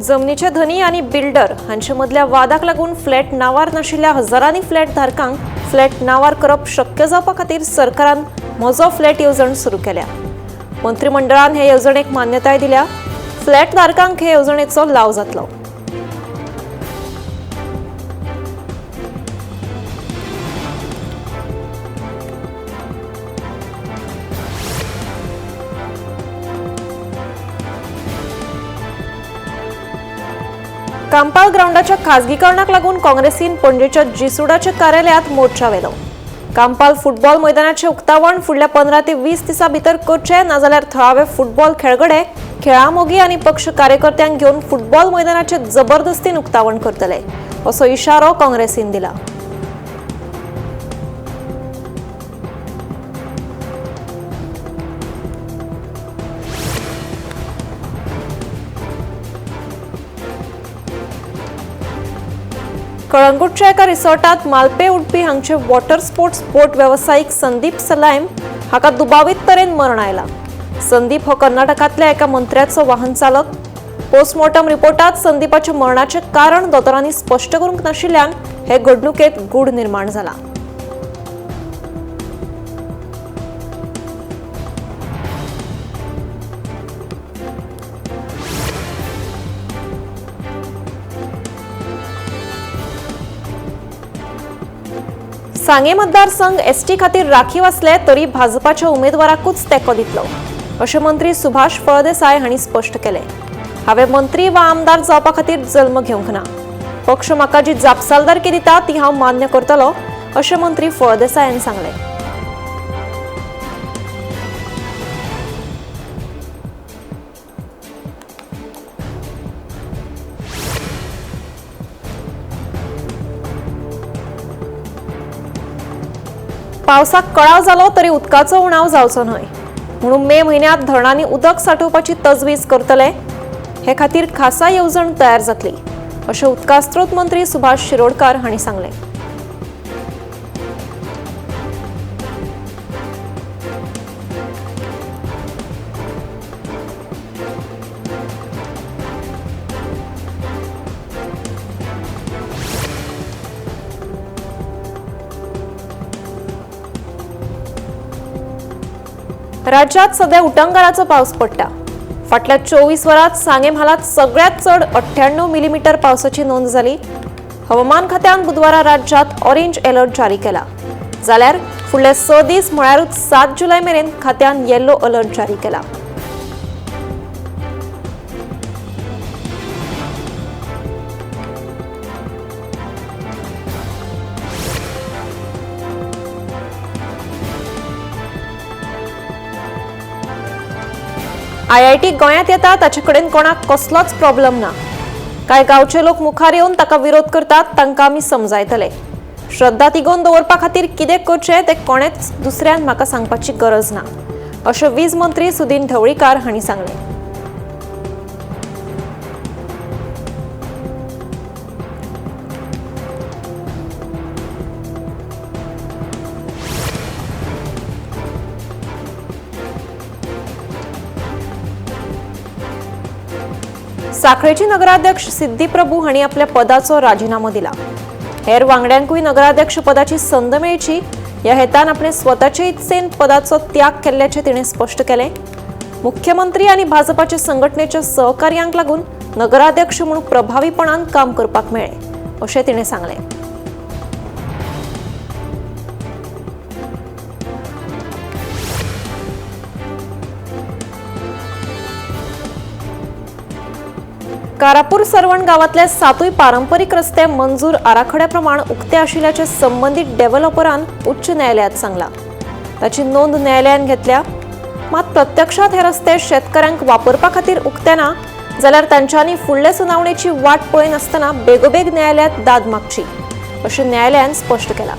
जमनीचे धनी आणि बिल्डर हांचे मदल्या वादाक लागून फ्लॅट नावार नाशिल्ल्या हजारांनी फ्लॅट धारकांक फ्लॅट नावार करप शक्य जावपा खातीर सरकारान म्हजो फ्लॅट येवजण सुरू केल्या। मंत्रिमंडळान हे येवजणेक मान्यताय दिल्या। फ्लॅट धारकांक हे येवजणेचो लाव जातलो। कांपाल ग्राउंडाच्या खाजगीकरणाक लागून काँग्रेसीन पणजेच्या जिसुडाच्या कार्यालयात मोर्चा वेलो। कांपाल फुटबॉल मैदानाचे उक्तावण फुडल्या 15 ते 20 दिसां भितर करचे, नाजाल्यार थळावे फुटबॉल खेळगडे, खेळामोगी आणि पक्ष कार्यकर्त्यांक घेवन फुटबॉल मैदानाचे जबरदस्तीन उक्तावण करतले, असो इशारो काँग्रेसीन दिला। कळंगूटच्या एका रिसॉर्टात मालपे उडपी हांगचे वॉटर स्पोर्ट्स बोट व्यावसायिक संदीप सलायम हाका दुबावीत तरेन मरण आयला। संदीप हो कर्नाटकांतल्या एका मंत्र्याचो वाहन चालक। पोस्टमॉर्टम रिपोर्टात संदीपाच्या मरणाचे कारण दोतोरांनी स्पष्ट करूंक नाशिल्ल्यान हे घडणुकेत गूढ निर्माण जाला। सांगे मतदारसंघ एसटी खातीर राखीव असले तरी भाजपाच्या उमेदवाराकूच तेंको दितलो, अशें मंत्री सुभाष फळदेसाय हांणी स्पश्ट केले। हांवें मंत्री वा आमदार जावपा खातीर जल्म घेवंक ना। पक्ष म्हाका जी जापसालदारकी दिता ती हांव मान्य करतलों, अशें मंत्री फळदेसाय हांणी सांगलें। पावसाक कळाव जालो तरी उदकाचो उणाव जावचो न्हय म्हणून मे म्हयन्यांत धरणांनी उदक सांठोवपाची तजवीज करतले। हे खातीर खासा येवजण तयार जातली, अशें उदकास्त्रोत मंत्री सुभाष शिरोडकार हांणी सांगलें। राज्यात सध्या उटंगाराचो पावस पडटा। फाटल्या 24 वरांत सांगे म्हालात सगळ्यात चड 98 मिलीमीटर पावसाची नोंद जाली। हवामान खात्यान बुधवारा राज्यात ऑरेंज अलर्ट जारी केला, जाल्यार फुडले 6 दीस म्हळ्यारूच 7 जुलय मेरेन खात्यान येलो अलर्ट जारी केला। IIT गोंयांत येता ताचे कडेन कोणाक कसलोच प्रॉब्लेम ना। कांय गांवचे लोक मुखार येवन ताका विरोध करतात, तांकां आमी समजायतले। श्रद्धा तिगोवन दवरपा खातीर कितें करचें तें कोणेच दुसऱ्यान म्हाका सांगपाची गरज ना, अशें वीज मंत्री सुदीन ढवळीकार हांणी सांगलें। साखळेची नगराध्यक्ष सिद्धी प्रभू हांणी आपल्या पदाचो राजीनामो दिला। हेर वांगड्यांकूय नगराध्यक्ष पदाची संद मेळची ह्या हेतान आपणे स्वताचे इत्सेन पदाचो त्याग केल्ल्याचे तिणें स्पश्ट केलें। मुख्यमंत्री आनी भाजपाचे संघटनेच्या सहकार्यांक लागून नगराध्यक्ष म्हणून प्रभावीपणान काम करपाक मेळ्ळें, अशें तिणें सांगलें। कारापूर सरवण गावातले 7 पारंपरिक रस्ते मंजूर आराखड्या प्रमाण उक्ते आशिल्ल्याचे संबंधित डेव्हलपरान उच्च न्यायालयात सांगला। ताची नोंद न्यायालयान घेतल्या, मात प्रत्यक्षात हे रस्ते शेतकऱ्यांक वापरपा खातीर उक्ते ना जाल्यार तांच्यांनी फुडले सुनावणेची वाट पळयनासतना बेगोबेग न्यायालयात दाद मागची, अशें न्यायालयान स्पश्ट केलां।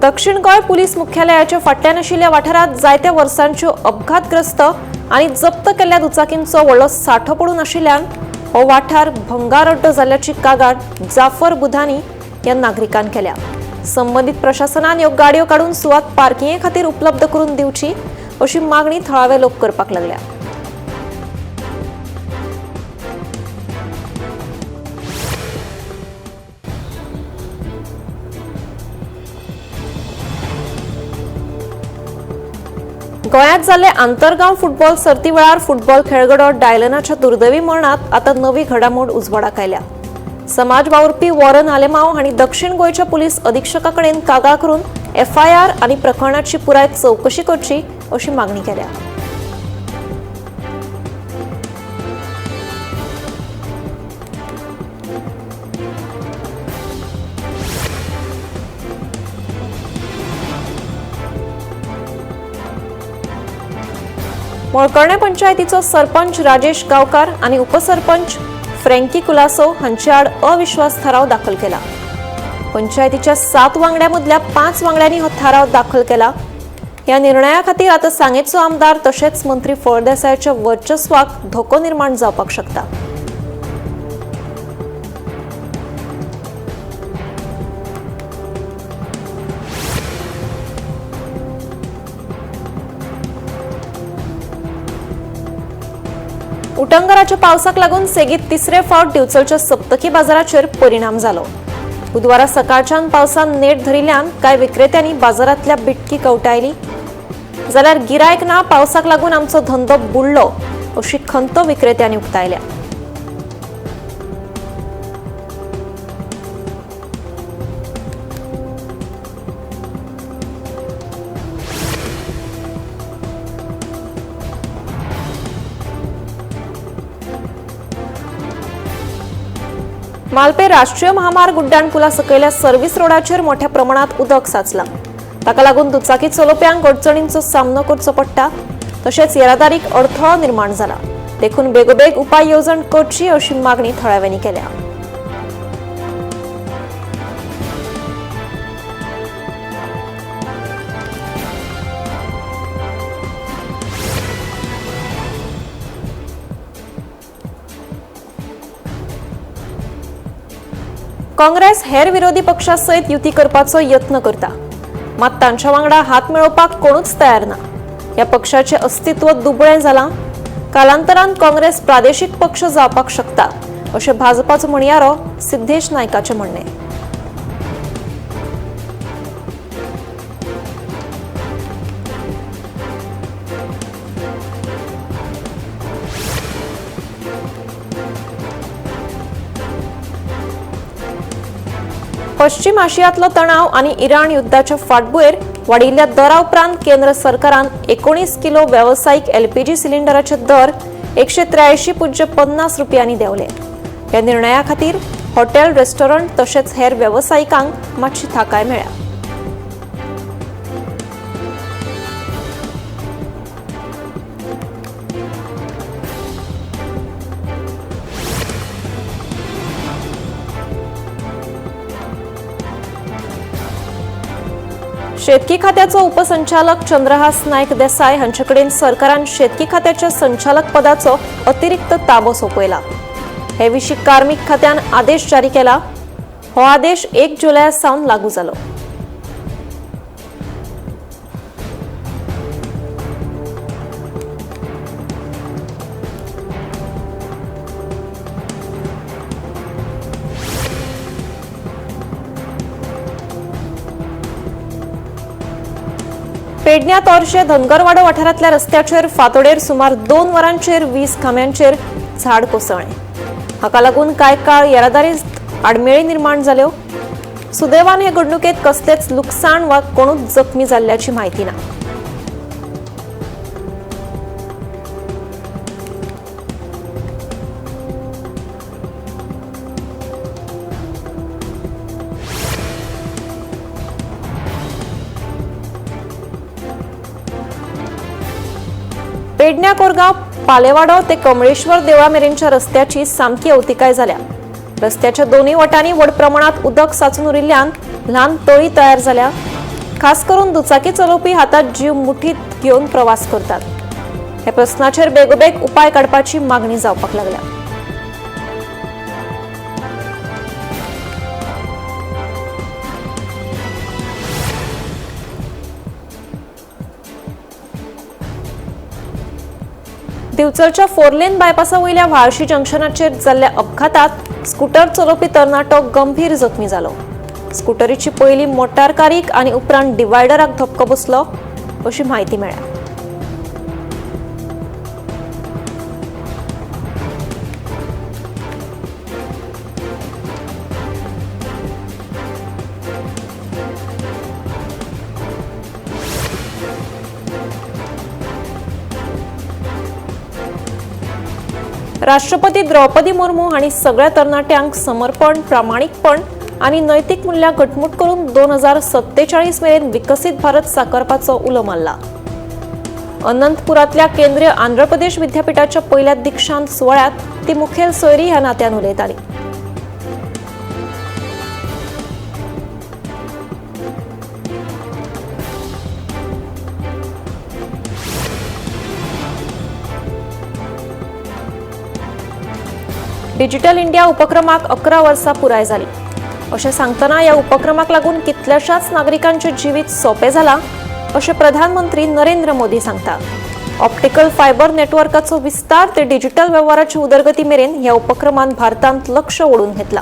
दक्षिण गोंय पुलीस मुख्यालयाच्या फाटल्यान आशिल्ल्या वाठारांत जायत्या वर्सांच्यो अपघातग्रस्त आनी जप्त केल्ल्या दुचाकींचो व्हडलो सांठो पडून आशिल्ल्यान हो वाठार भंगार अड्डो जाल्ल्याची कागाळ जाफर बुधानी या नागरिकांनी केल्या। संबंधित प्रशासनान ह्यो गाडयो काढून सुवात पार्किंगे खातीर उपलब्ध करून दिवची अशी मागणी थळावे लोक करपाक लागल्या। गोंयांत जाल्ले आंतरगांव फुटबॉल सर्ती वेळार फुटबॉल खेळगडो डायलनाच्या दुर्दैवी मरणात आता नवी घडामोड उजवाडाक आयल्या। समाज वावुरपी वॉरन आलेमांव हांणी दक्षिण गोंयच्या पुलीस अधीक्षका कडेन कागाळ करून FIR आनी प्रकरणाची पुराय चवकशी करची अशी मागणी केल्या। मोळकर्णे पंचायतीचो सरपंच राजेश गावकार आणि उपसरपंच फ्रँकी कुलासो हांचे आड अविश्वास थाराव दाखल केला। पंचायतीच्या 7 वांगड्यांमदल्या 5 वांगड्यांनी हो थाराव दाखल केला। या निर्णया खातीर आता सांगेचो आमदार तशेंच मंत्री फळदेसायाच्या वर्चस्वाक धोको निर्माण जावपाक शकता। उटंगराच्या पावसाक लागून सेगीत तिसरे फावट दिवचलच्या सप्तकी बाजाराचेर परिणाम जालो। बुधवारा सकाळच्यान पावसान नेट धरिल्ल्यान कांय विक्रेत्यांनी बाजारांतल्या बिटकी कवटायली। जाल्यार गिरायक ना पावसाक लागून आमचो धंदो बुडलो अशी खंत विक्रेत्यांनी उक्तायल्या। मालपे राष्ट्रीय महामार्ग उड्डाण पुला सकयल्या सर्व्हिस रोडाचेर मोठ्या प्रमाणात उदक साचला। ताका लागून दुचाकी चलोवप्यांक अडचणींचो सामनो करचो पडटा, तशेंच येरादारीक अडथळो निर्माण जाला। देखून बेगोबेग उपाय येवजण करची अशी मागणी थळाव्यांनी केल्या। काँग्रेस हेर विरोधी पक्षांसयत युती करपाचो यत्न करता, मात तांच्या वांगडा हात मेळोवपाक कोणूच तयार ना। ह्या पक्षाचे अस्तित्व दुबळें जालां। कालांतरान काँग्रेस प्रादेशीक पक्ष जावपाक शकता अशें भाजपाचो म्हणयारो सिद्धेश नायकाचें म्हणणें। पश्चिम आशियांतलो तणाव आणि इराण युद्धाच्या फाटभुंयेर वाडिल्ल्या दरा उपरांत केंद्र सरकारान 19 किलो व्यावसायिक LPG सिलिंडराचे दर 183.50 रुपयांनी देंवले। ह्या निर्णया खातीर हॉटेल, रेस्टॉरंट तशेंच हेर वेवसायिकांक मातशी थाकाय मेळ्ळ्या। शेतकी खात्याचो उपसंचालक चंद्रहास नायक देसाय हांचे कडेन सरकारान शेतकी खात्याच्या संचालक पदाचो अतिरिक्त ताबो सोपयला। हे विशीं कार्मिक खात्यान आदेश जारी केला। हो आदेश 1 जुलया सावन लागू जालो। पेडण्यां तोरशे धनगरवाडो वाठारांतल्या रस्त्याचेर फांतोडेर सुमार 2 वरांचेर 20 खांब्यांचेर झाड कोसळ्ळें। हाका लागून कांय काळ येरादारीत आडमेळी निर्माण जाल्यो। सुदैवान हे घडणुकेंत कसलेच लुकसाण वा कोणूच जखमी जाल्ल्याची म्हायती ना। पेडण्यां कोरगांव पालेवाडो ते कमळेश्वर देवळा मेरेनच्या रस्त्याची सामकी अवतिकाय जाल्या। रस्त्याच्या दोन्ही वटांनी व्हड प्रमाणात उदक साचून उरिल्ल्यान ल्हान तळी तयार जाल्या। खास करून दुचाकी चलोवपी हातात जीव मुठीत घेवन प्रवास करतात। हे प्रश्नाचेर बेगोबेग उपाय काडपाची मागणी जावपाक लागल्या। दिवचलच्या 4 लेन बायपासा वयल्या व्हाळशी जंक्शनाचेर जाल्ल्या अपघातात स्कूटर चलोवपी तरणाटो गंभीर जखमी जालो। स्कूटरीची पयली मोटार कारीक आनी उपरांत डिवायडराक धपको बसलो अशी माहिती मेळ्ळ्या। राष्ट्रपती द्रौपदी मुर्मू हांणी सगळ्या तरणाट्यांक समर्पण, प्रामाणिकपण आनी नैतीक मुल्यां घटमूट करून 2047 मेरेन विकसीत भारत साकारपाचो उलो मारला। अनंतपुरातल्या केंद्रीय आंध्र प्रदेश विद्यापीठाच्या पयल्या दीक्षांत सुवाळ्यात ती मुखेल सोयरी ह्या नात्यान उलयताली। डिजिटल इंडिया उपक्रमाक 11 वर्सां पुराय जाली अशें सांगतना ह्या उपक्रमाक लागून कितल्याशाच नागरिकांचें जिवीत सोंपें जालां अशें प्रधानमंत्री नरेंद्र मोदी सांगतात। ऑप्टिकल फायबर नेटवर्काचो विस्तार ते डिजिटल व्यवहाराची उदरगती मेरेन ह्या उपक्रमान भारतांत लक्ष ओडून घेतला।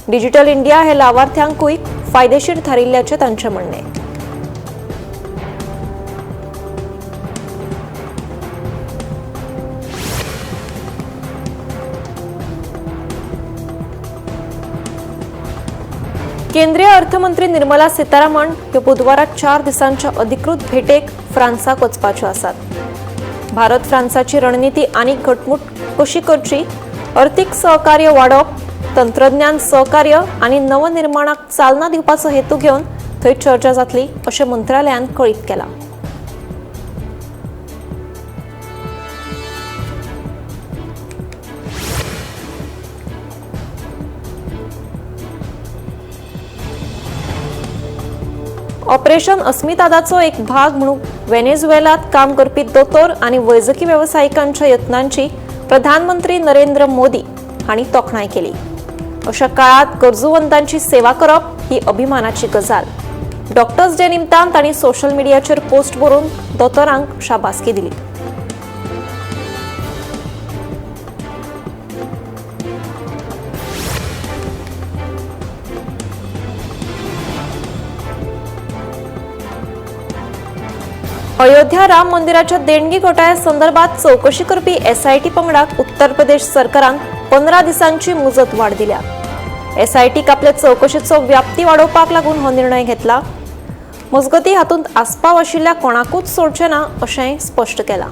डिजिटल इंडिया हे लावार्थ्यांकूय फायदेशीर थारिल्ल्याचें तांचें म्हणणें। केंद्रीय अर्थमंत्री निर्मला सीतारामन ह्यो बुधवाराक 4 दिसांच्या अधिकृत भेटेक फ्रांसाक वचपाच्यो आसात। भारत फ्रांसाची रणनीती आनीक घटमूट कशी करची, अर्थीक सहकार्य वाडप, तंत्रज्ञान सहकार्य आनी नवनिर्माणाक चालना दिवपाचो हेतू घेवन थंय चर्चा जातली अशें मंत्रालयान कळीत केलां। ऑपरेशन अस्मितादाचो एक भाग म्हणून व्हेनेझुएलात काम करपी दोतोर आनी वैजकी वेवसायिकांच्या यत्नांची प्रधानमंत्री नरेंद्र मोदी हांणी तोखणाय केली। अशा काळात गरजूवंतांची सेवा करप ही अभिमानाची गजाल। डॉक्टर्स डे निमतान तांणी सोशल मिडियाचेर पोस्ट बरोवन दोतोरांक शाबासकी दिली। अयोध्या राम मंदिराच्या देणगी घोटाळ्या संदर्भात चौकशी करपी एसआयटी पंगडाक उत्तर प्रदेश सरकारान 15 दिसांची मुजत वाड दिल्या। एसआयटीक आपले चौकशेचो व्याप्ती वाडोवपाक लागून हो निर्णय घेतला। मजगतीं हातूंत आस्पाव आशिल्ल्या कोणाकूच सोडचे ना अशेंय स्पश्ट केलां।